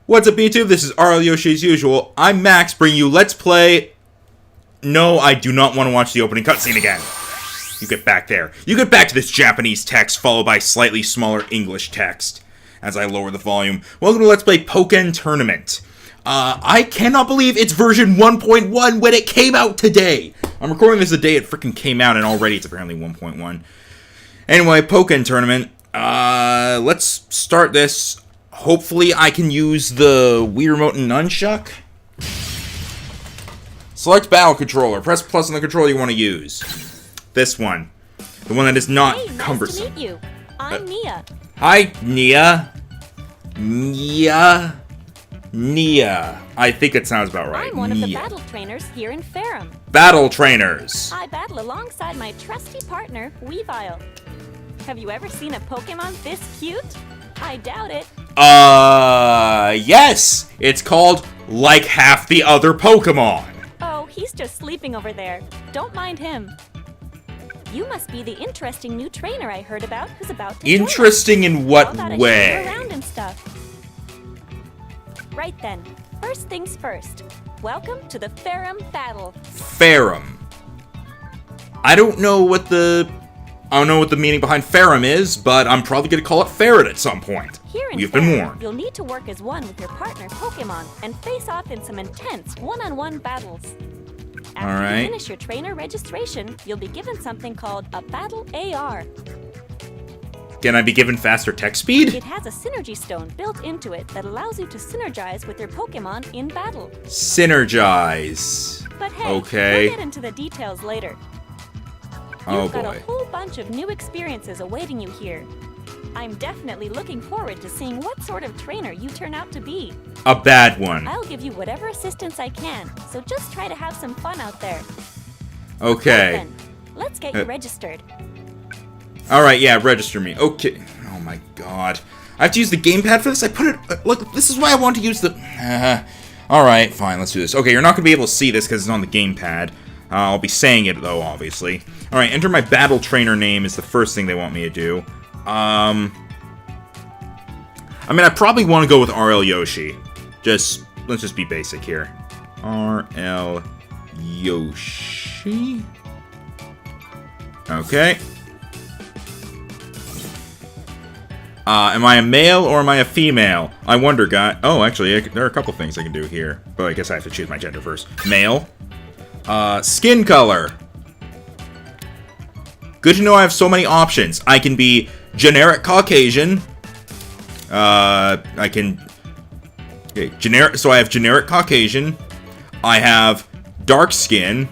What's up, YouTube? This is RL Yoshi as usual. I'm Max, bringing you Let's Play. No, I do not want to watch the opening cutscene again. You get back there. You get back to this Japanese text, followed by slightly smaller English text. As I lower the volume. Welcome to Let's Play Pokkén Tournament. I cannot believe it's version 1.1 when it came out today. I'm recording this the day it freaking came out, and already it's apparently 1.1. Anyway, Pokkén Tournament. Let's start this. Hopefully I can use the Wii Remote and Nunchuck. Select battle controller. Press plus on the controller you want to use. This one. The one that is not cumbersome. Nice to meet you. I'm Nia. Hi, Nia. Nia. I think it sounds about right. I'm one of the battle trainers here in Fareham. Battle trainers. I battle alongside my trusty partner, Weavile. Have you ever seen a Pokemon this cute? I doubt it. Yes! It's called like half the other Pokemon. Oh, he's just sleeping over there. Don't mind him. You must be the interesting new trainer I heard about who's about to Interesting join us. in what How about I way? show you around and stuff? Right then. First things first. Welcome to the Fareham battle. Fareham. I don't know what the meaning behind Fareham is, but I'm probably going to call it Ferret at some point. Here in You've been Fareham, warned. You'll need to work as one with your partner Pokemon and face off in some intense one-on-one battles. After you finish your trainer registration, you'll be given something called a Battle AR. Can I be given faster tech speed? It has a synergy stone built into it that allows you to synergize with your Pokemon in battle. Synergize. But hey, okay. we'll get into the details later. Oh You've got boy. a whole bunch of new experiences awaiting you here. I'm definitely looking forward to seeing what sort of trainer you turn out to be. A bad one. I'll give you whatever assistance I can, so just try to have some fun out there. Okay. Then, let's get you registered. Alright, yeah, register me. Okay. Oh my god. I have to use the gamepad for this? I put it... look, this is why I want to use the... Alright, fine, let's do this. Okay, you're not going to be able to see this because it's on the gamepad. I'll be saying it, though, obviously. Alright, enter my battle trainer name is the first thing they want me to do. I mean, I probably want to go with RL Yoshi. Let's just be basic here. RL Yoshi. Okay. Am I a male or am I a female? I wonder, guy. Oh, actually, there are a couple things I can do here. But I guess I have to choose my gender first. Male. Skin color. Good to know I have so many options. I can be generic Caucasian. I can... Okay, generic. So I have generic Caucasian. I have dark skin.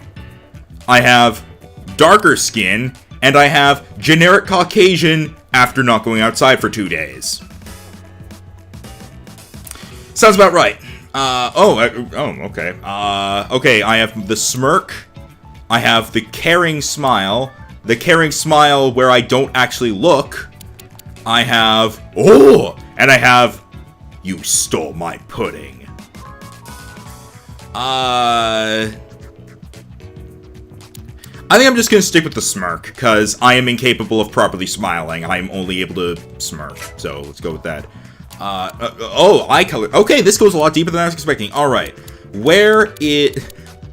I have darker skin. And I have generic Caucasian after not going outside for 2 days. Sounds about right. Okay. Okay, I have the smirk. I have the caring smile. The caring smile where I don't actually look. I have... Oh! And I have... You stole my pudding. I think I'm just gonna stick with the smirk, because I am incapable of properly smiling. I'm only able to smirk, so let's go with that. Eye color. Okay, this goes a lot deeper than I was expecting. Alright. Where is...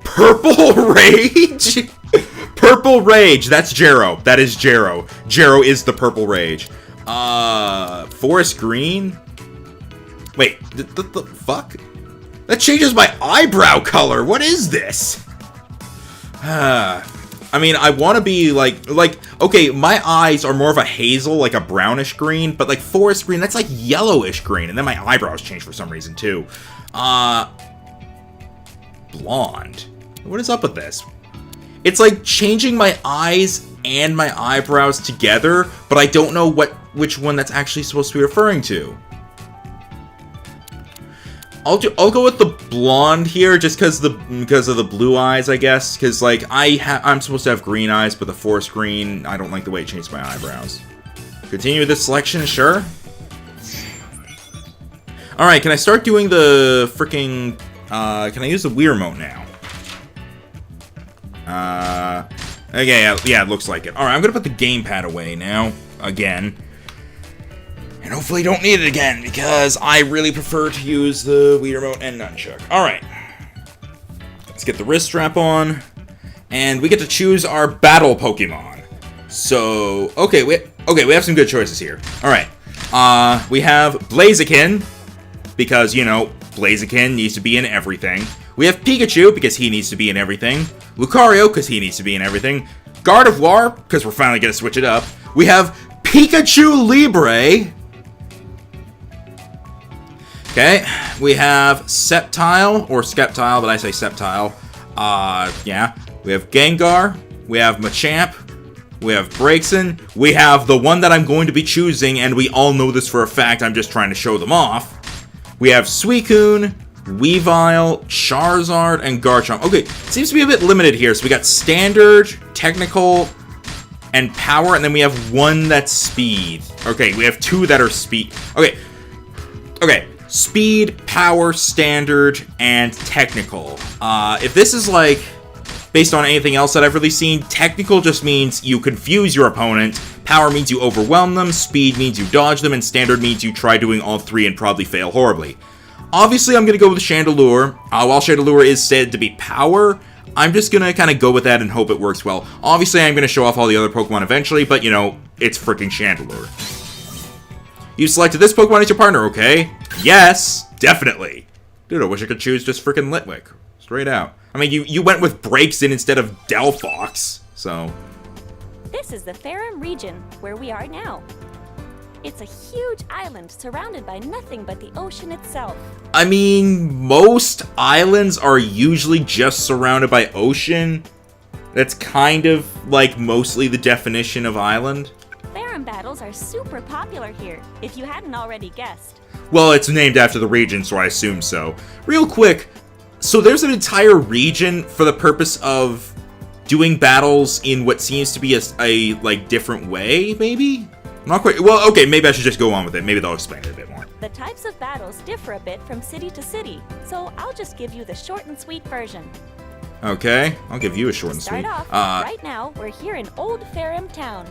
Purple Rage? Purple Rage. That's Jero. That is Jero. Jero is the Purple Rage. Forest Green? Wait, the fuck? That changes my eyebrow color. What is this? I mean, I want to be like, okay, my eyes are more of a hazel, like a brownish green, but like forest green, that's like yellowish green, and then my eyebrows change for some reason too. Blonde. What is up with this? It's like changing my eyes and my eyebrows together, but I don't know which one that's actually supposed to be referring to. I'll go with the blonde here, just because of the blue eyes, I guess. Because like I'm supposed to have green eyes, but the forest green, I don't like the way it changed my eyebrows. Continue with this selection, sure. All right, can I start doing the freaking? Can I use the Wii Remote now? Okay, yeah, it looks like it. All right, I'm gonna put the gamepad away now again. And And hopefully don't need it again, because I really prefer to use the Wii Remote and Nunchuck. Alright. Let's get the wrist strap on. And we get to choose our battle Pokemon. So, okay, we have some good choices here. Alright. We have Blaziken, because, you know, Blaziken needs to be in everything. We have Pikachu, because he needs to be in everything. Lucario, because he needs to be in everything. Gardevoir, because we're finally going to switch it up. We have Pikachu Libre. Okay, we have Sceptile, or Skeptile, but I say Sceptile. Yeah. We have Gengar. We have Machamp. We have Braixen. We have the one that I'm going to be choosing, and we all know this for a fact. I'm just trying to show them off. We have Suicune, Weavile, Charizard, and Garchomp. Okay, seems to be a bit limited here. So we got Standard, Technical, and Power, and then we have one that's Speed. Okay, we have two that are Speed. Okay. Speed, Power, Standard, and Technical. If this is like based on anything else that I've really seen, Technical just means you confuse your opponent, Power means you overwhelm them, Speed means you dodge them, and Standard means you try doing all three and probably fail horribly. Obviously, I'm going to go with Chandelure. While Chandelure is said to be Power, I'm just going to kind of go with that and hope it works well. Obviously, I'm going to show off all the other Pokemon eventually, but, you know, it's freaking Chandelure. You selected this Pokemon as your partner, okay? Yes, definitely. Dude, I wish I could choose just freaking Litwick. Straight out. I mean, you went with Braixen instead of Delphox, so... This is the Fareham Region, where we are now. It's a huge island surrounded by nothing but the ocean itself. I mean, most islands are usually just surrounded by ocean. That's kind of, like, mostly the definition of island. Fareham battles are super popular here, if you hadn't already guessed. Well, it's named after the region, so I assume so. Real quick, so there's an entire region for the purpose of doing battles in what seems to be a like, different way, maybe? I'm not quite... Well, okay, maybe I should just go on with it. Maybe they'll explain it a bit more. The types of battles differ a bit from city to city, so I'll just give you the short and sweet version. Okay, I'll give you a short and sweet. Start off, right now, we're here in Old Fareham Town.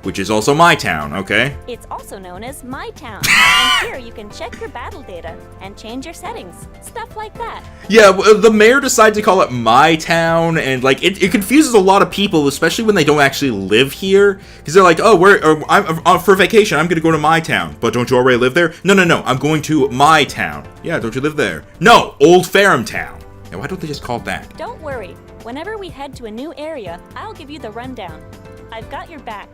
Which is also my town, okay? It's also known as My Town, and here you can check your battle data and change your settings, stuff like that. Yeah, the mayor decided to call it My Town, and like it confuses a lot of people, especially when they don't actually live here, because they're like, oh, I'm for vacation, I'm gonna go to My Town, but don't you already live there? No, I'm going to My Town. Yeah, don't you live there? No, Old Fareham Town. Yeah, why don't they just call it that? Don't worry, whenever we head to a new area, I'll give you the rundown. I've got your back.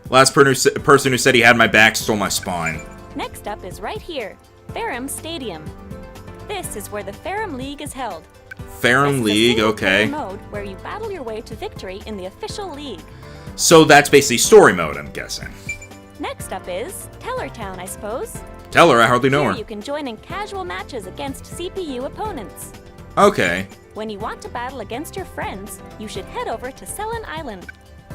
Last person who said he had my back stole my spine. Next up is right here, Fareham Stadium. This is where the Fareham League is held. Fareham League, okay. Mode where you battle your way to victory in the official league. So that's basically story mode, I'm guessing. Next up is Teller Town, I suppose. Teller, I hardly know her. Here you can join in casual matches against CPU opponents. Okay. When you want to battle against your friends, you should head over to Selen Island.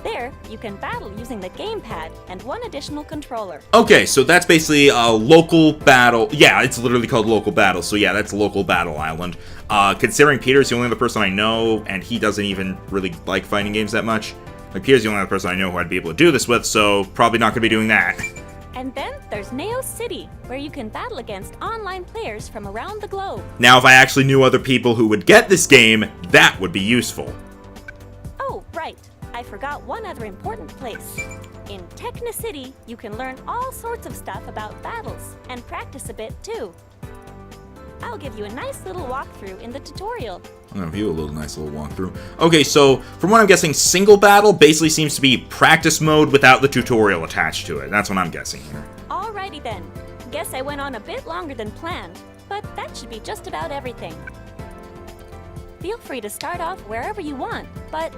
There, you can battle using the gamepad and one additional controller. Okay, so that's basically a local battle. Yeah, it's literally called local battle. So yeah, that's local battle island. Considering Peter's the only other person I know, and he doesn't even really like fighting games that much. Like, Peter's the only other person I know who I'd be able to do this with, so probably not going to be doing that. And then there's Neos City, where you can battle against online players from around the globe. Now, if I actually knew other people who would get this game, that would be useful. Oh, right. I forgot one other important place. In Techna City, you can learn all sorts of stuff about battles, and practice a bit too. I'll give you a nice little walkthrough in the tutorial. I'm gonna give you a nice little walkthrough. Okay, so from what I'm guessing, single battle basically seems to be practice mode without the tutorial attached to it. That's what I'm guessing here. Alrighty then. Guess I went on a bit longer than planned, but that should be just about everything. Feel free to start off wherever you want, but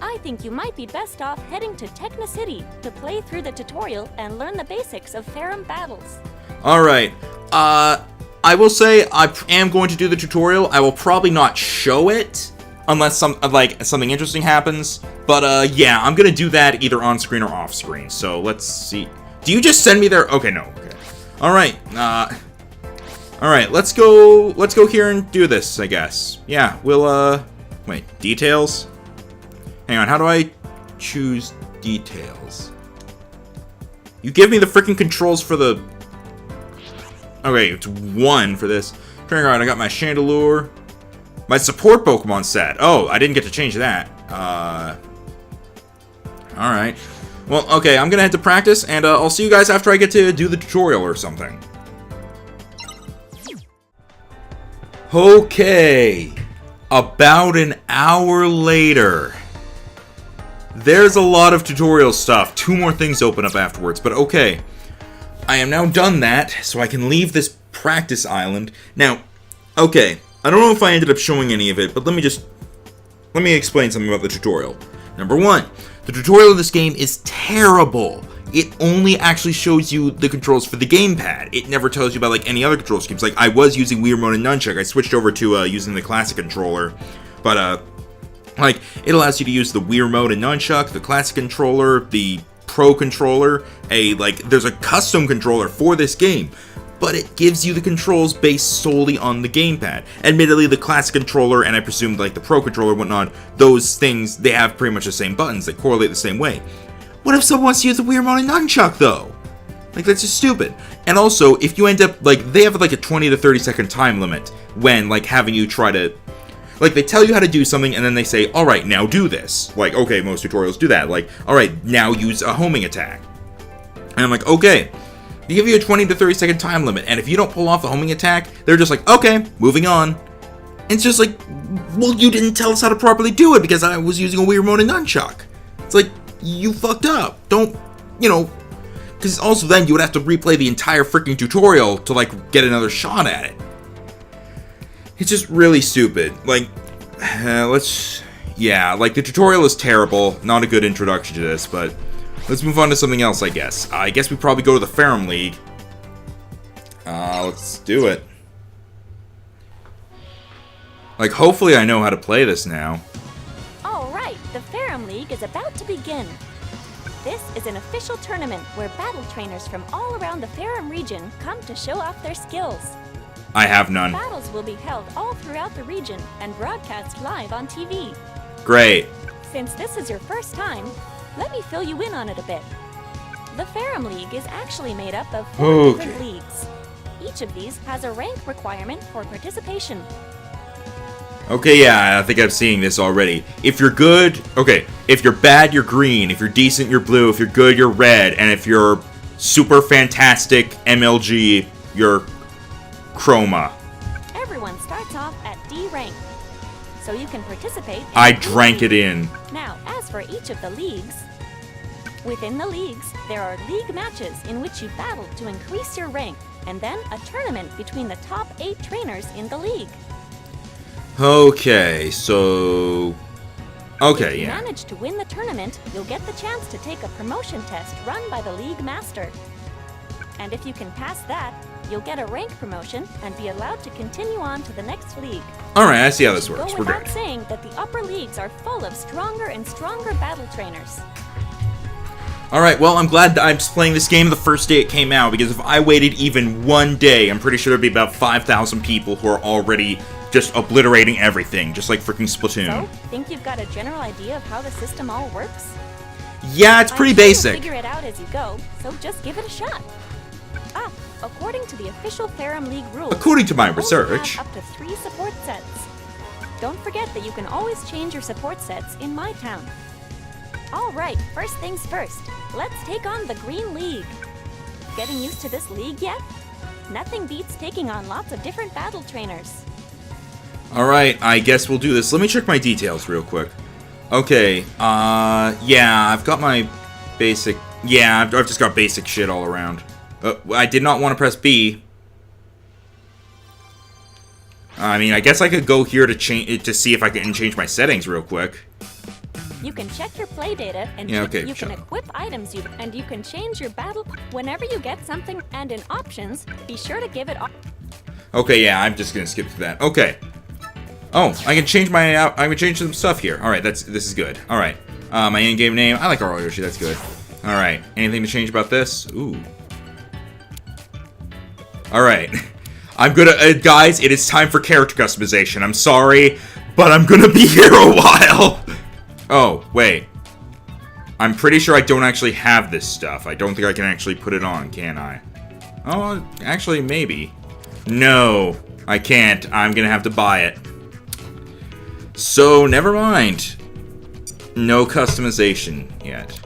I think you might be best off heading to Techna City to play through the tutorial and learn the basics of Fareham battles. Alright, I will say I am going to do the tutorial. I will probably not show it unless something interesting happens. But yeah, I'm gonna do that either on screen or off screen. So let's see. Do you just send me there? Okay, no. Okay. Alright, alright, let's go here and do this, I guess. Yeah, we'll wait, details? Hang on, how do I choose details? You give me the freaking controls for the... Okay, it's 1 for this. Training card, I got my Chandelure. My support Pokemon set. Oh, I didn't get to change that. Alright. Well, okay, I'm gonna head to practice, and I'll see you guys after I get to do the tutorial or something. Okay. About an hour later. There's a lot of tutorial stuff. 2 more things open up afterwards, but okay. I am now done that, so I can leave this practice island. Now, okay, I don't know if I ended up showing any of it, but let me explain something about the tutorial. Number 1, the tutorial of this game is terrible. It only actually shows you the controls for the gamepad. It never tells you about like any other control schemes. Like I was using Wii Remote and Nunchuck. I switched over to using the classic controller, but like it allows you to use the Wii Remote and Nunchuck, the classic controller, the Pro controller. There's a custom controller for this game, but it gives you the controls based solely on the gamepad. Admittedly, the classic controller and I presume like the Pro controller and whatnot, those things, they have pretty much the same buttons. They correlate the same way. What if someone wants to use the Wii Remote and Nunchuck though? Like that's just stupid. And also, if you end up they have like a 20 to 30 second time limit when like having you try to, like they tell you how to do something and then they say, all right, now do this. Like, okay, most tutorials do that. Like, all right, now use a homing attack. And I'm like, okay. They give you a 20 to 30 second time limit, and if you don't pull off the homing attack, they're just like, okay, moving on. And it's just like, well, you didn't tell us how to properly do it because I was using a Wii Remote and Nunchuck. It's like, you fucked up. Don't, because also then you would have to replay the entire freaking tutorial to like get another shot at it. It's just really stupid. Like, the tutorial is terrible. Not a good introduction to this, but let's move on to something else, I guess. I guess we probably go to the Fareham League. Let's do it. Like, hopefully I know how to play this now. Alright, the Fareham League is about to begin. This is an official tournament where battle trainers from all around the Fareham region come to show off their skills. I have none. Battles will be held all throughout the region and broadcast live on TV. Great. Since this is your first time, let me fill you in on it a bit. The Fareham League is actually made up of 4 different leagues. Each of these has a rank requirement for participation. Okay, yeah, I think I'm seeing this already. If you're good, okay, if you're bad, you're green. If you're decent, you're blue. If you're good, you're red. And if you're super fantastic MLG, you're chroma. Everyone starts off at D rank, so you can participate in I drank it in. Now, as for each of the leagues, within the leagues, there are league matches in which you battle to increase your rank, and then a tournament between the top 8 trainers in the league. Okay, so... Okay, if you yeah. manage to win the tournament, you'll get the chance to take a promotion test run by the league master. And if you can pass that, you'll get a rank promotion and be allowed to continue on to the next league. Alright, I see how this works. Go We're without good. saying that the upper leagues are full of stronger and stronger battle trainers. Alright, well, I'm glad that I'm playing this game the first day it came out, because if I waited even one day, I'm pretty sure there'd be about 5,000 people who are already just obliterating everything, just like freaking Splatoon. So, think you've got a general idea of how the system all works? Yeah, it's pretty I'm sure basic. you'll figure it out as you go, so just give it a shot. According to the official Fareham League rules, According to my you only research. have up to 3 support sets. Don't forget that you can always change your support sets in my town. Alright, first things first, let's take on the Green League. Getting used to this league yet? Nothing beats taking on lots of different battle trainers. Alright, I guess we'll do this. Let me check my details real quick. Okay, yeah, I've got my basic... Yeah, I've just got basic shit all around. I did not want to press B. I mean, I guess I could go here to change to see if I can change my settings real quick. You can check your play data and Yeah, check okay, you shut can up. equip items and you can change your battle whenever you get something, and in options, be sure to give it Okay, yeah, I'm just gonna skip through that. Okay. Oh, I can change my I can change some stuff here. All right, this is good. All right, my in-game name. I like Yoshi. That's good. All right, anything to change about this? Ooh. All right, I'm gonna guys. It is time for character customization. I'm sorry, but I'm gonna be here a while. Oh wait. I'm pretty sure I don't actually have this stuff. I don't think I can actually put it on, can I? Oh, actually, maybe. No, I can't. I'm gonna have to buy it. So, never mind. No customization yet.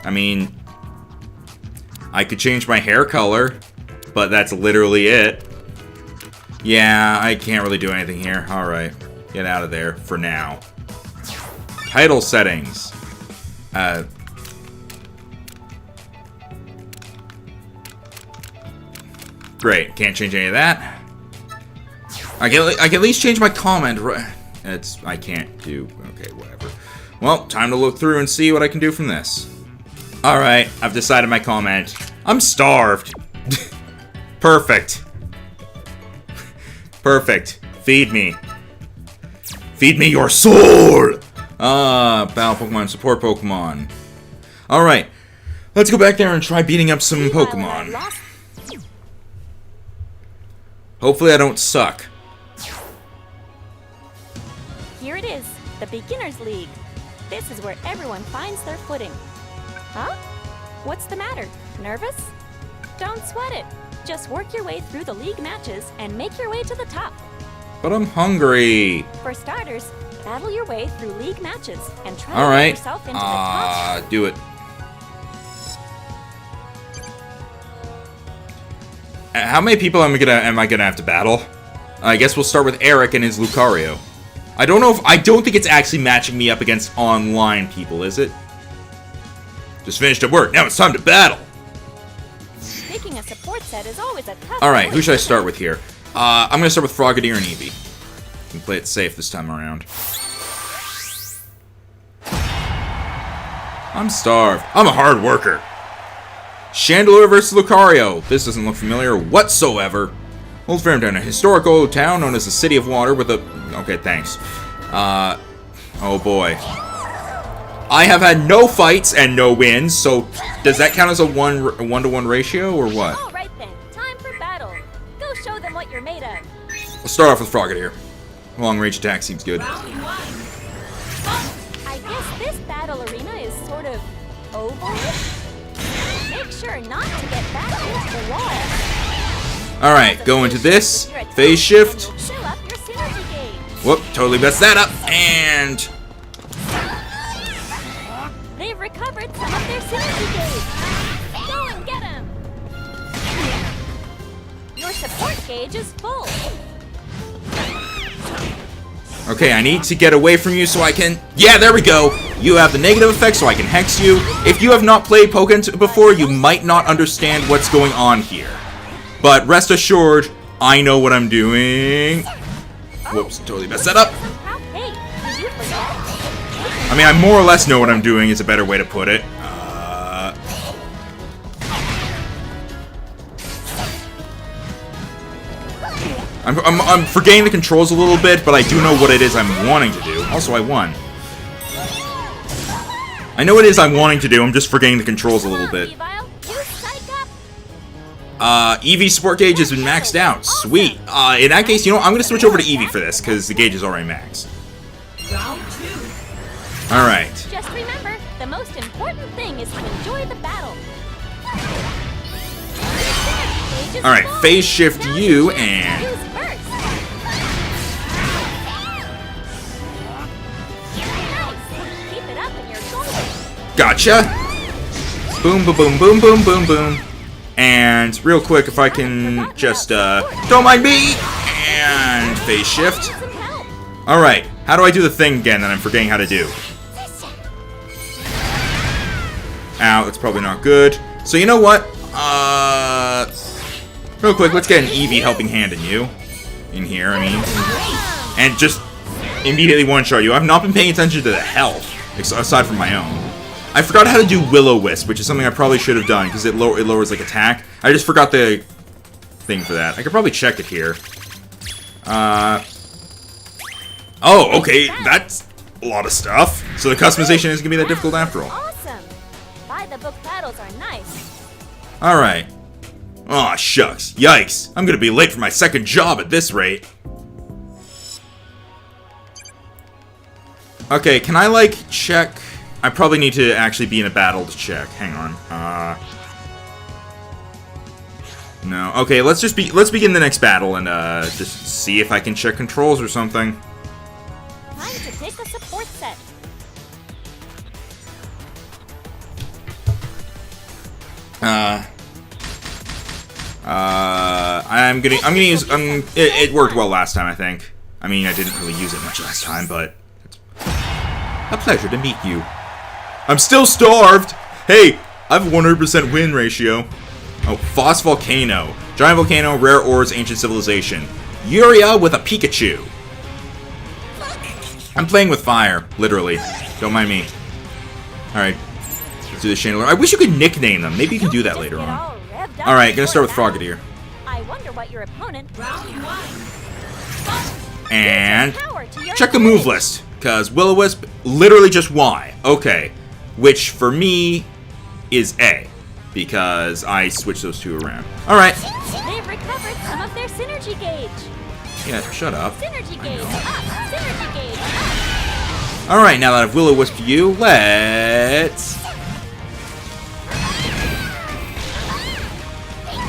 I mean, I could change my hair color, but that's literally it. Yeah, I can't really do anything here. Alright, get out of there for now. Title settings. Great, can't change any of that. I can at least change my comment. I can't do. Okay, whatever. Well, time to look through and see what I can do from this. Alright, I've decided my comment. I'm starved. Perfect. Perfect. Feed me. Feed me your soul! Battle Pokemon, support Pokemon. Alright, let's go back there and try beating up some Pokemon. Hopefully I don't suck. Here it is, the Beginner's League. This is where everyone finds their footing. Huh? What's the matter? Nervous? Don't sweat it. Just work your way through the league matches and make your way to the top. But I'm hungry. For starters, battle your way through league matches and try to get yourself into the top. Do it. How many people am I gonna have to battle? I guess we'll start with Eric and his Lucario. I don't think it's actually matching me up against online people, is it? Just finished up work. Now it's time to battle. Picking a support set is always a tough. All right, who should I start with here? I'm gonna start with Frogadier and Eevee. Can play it safe this time around. I'm starved. I'm a hard worker. Chandelure versus Lucario. This doesn't look familiar whatsoever. Old Fareham, a historical town known as the City of Water with a... Okay, thanks. Oh boy. I have had no fights and no wins, so does that count as a one-to-one ratio or what? All right then, time for battle. Go show them what you're made of. Let's start off with Frogadier. Long-range attack seems good. I guess this battle arena is sort of oval. Make sure not to get back into the wall. Alright, go into this. Phase shift. Fill up your synergy gauge. Whoop, totally messed that up. And... They've recovered some of their synergy gauge. Go and get them. Your support gauge is full. Okay, I need to get away from you so I can... Yeah, there we go! You have the negative effect so I can hex you. If you have not played Pokkén before, you might not understand what's going on here. But rest assured, I know what I'm doing. Whoops, totally messed that up. I mean, I more or less know what I'm doing is a better way to put it. I'm forgetting the controls a little bit, but I do know what it is I'm wanting to do. Also, I won. I know what it is I'm wanting to do, I'm just forgetting the controls a little bit. Eevee's support gauge has been maxed out. Sweet. In that case, you know what? I'm going to switch over to Eevee for this, because the gauge is already maxed. Alright. Just remember, the most important thing is to enjoy the battle. Alright, phase shift you and... Gotcha! Boom, boom, boom, boom, boom, boom, boom. And real quick, if I can just, don't mind me! And phase shift. Alright, how do I do the thing again that I'm forgetting how to do? Ow, that's probably not good. So you know what? Real quick, let's get an Eevee helping hand in you. In here, I mean. And just immediately one-shot you. I've not been paying attention to the health, aside from my own. I forgot how to do Will-O-Wisp, which is something I probably should have done, because it lowers, like, attack. I just forgot the thing for that. I could probably check it here. Oh, okay, that's a lot of stuff. So the customization isn't going to be that difficult after all. Awesome. By-the-book battles are nice. Alright. Aw, shucks. Yikes. I'm going to be late for my second job at this rate. Okay, can I, like, check... I probably need to actually be in a battle to check. Hang on. No. Okay, let's begin the next battle and just see if I can check controls or something. Time to take a support set. It worked well last time, I think. I mean, I didn't really use it much last time, but it's a pleasure to meet you. I'm still starved! Hey, I have a 100% win ratio. Oh, Phos Volcano. Giant volcano, rare ores, ancient civilization. Uria with a Pikachu. I'm playing with fire, literally. Don't mind me. Alright. Let's do the Chandelier. I wish you could nickname them. Maybe you can do that later on. Alright, gonna start with Frogadier. I wonder what your opponent. And check the move list. Because Will-O-Wisp, literally just Y. Okay. Which, for me, is A. Because I switched those two around. Alright. They've recovered some of their synergy gauge. Yeah, shut up. Synergy gauge up. Synergy gauge up. Alright, now that I've Will-O-Wisped you, let's...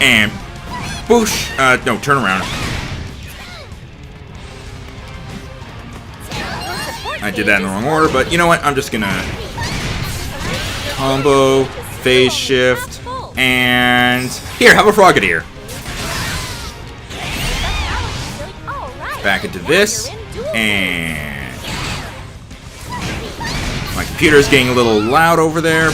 And... Boosh! No, turn around. I did that in the wrong order, but you know what? I'm just gonna... Combo, phase shift, and... Here, have a Frogadier. Back into this, and... My computer's getting a little loud over there.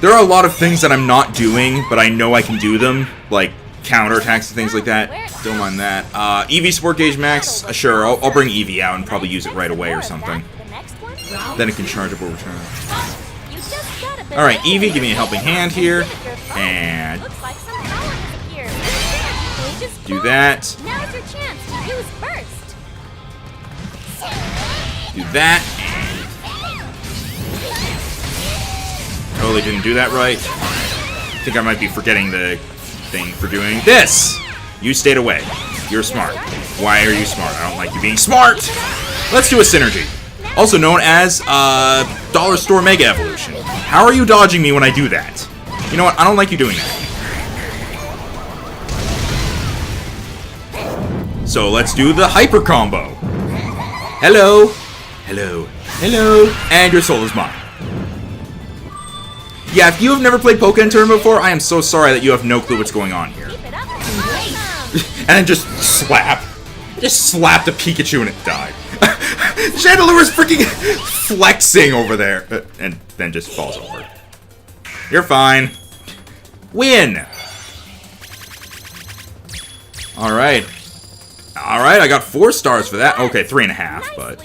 There are a lot of things that I'm not doing, but I know I can do them, like counterattacks and things like that. Don't mind that. Eevee Support Gauge Max, sure, I'll bring Eevee out and probably use it right away or something. Then it can chargeable return. Alright, Eevee, give me a helping hand here. And... do that. Now's your chance to use burst. Do that. Totally didn't do that right. I think I might be forgetting the thing for doing this. You stayed away. You're smart. Why are you smart? I don't like you being smart. Let's do a synergy. Also known as Dollar Store Mega Evolution. How are you dodging me when I do that? You know what? I don't like you doing that. So let's do the Hyper Combo. Hello. Hello. Hello. And your soul is mine. Yeah, if you have never played Pokkén Tournament before, I am so sorry that you have no clue what's going on here. And then just slap. Just slapped a Pikachu and it died. Chandelier was freaking flexing over there. And then just falls over. You're fine. Win! Alright. Alright, I got 4 stars for that. Okay, 3.5, but...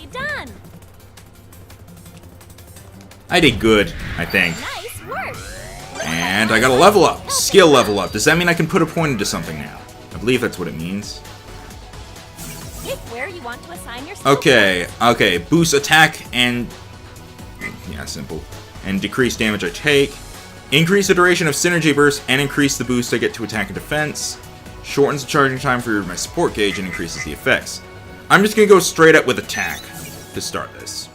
I did good, I think. And I got a level up. Skill level up. Does that mean I can put a point into something now? I believe that's what it means. Okay, okay. Boost attack and... yeah, simple. And decrease damage I take. Increase the duration of synergy burst and increase the boost I get to attack and defense. Shortens the charging time for my support gauge and increases the effects. I'm just gonna go straight up with attack to start this.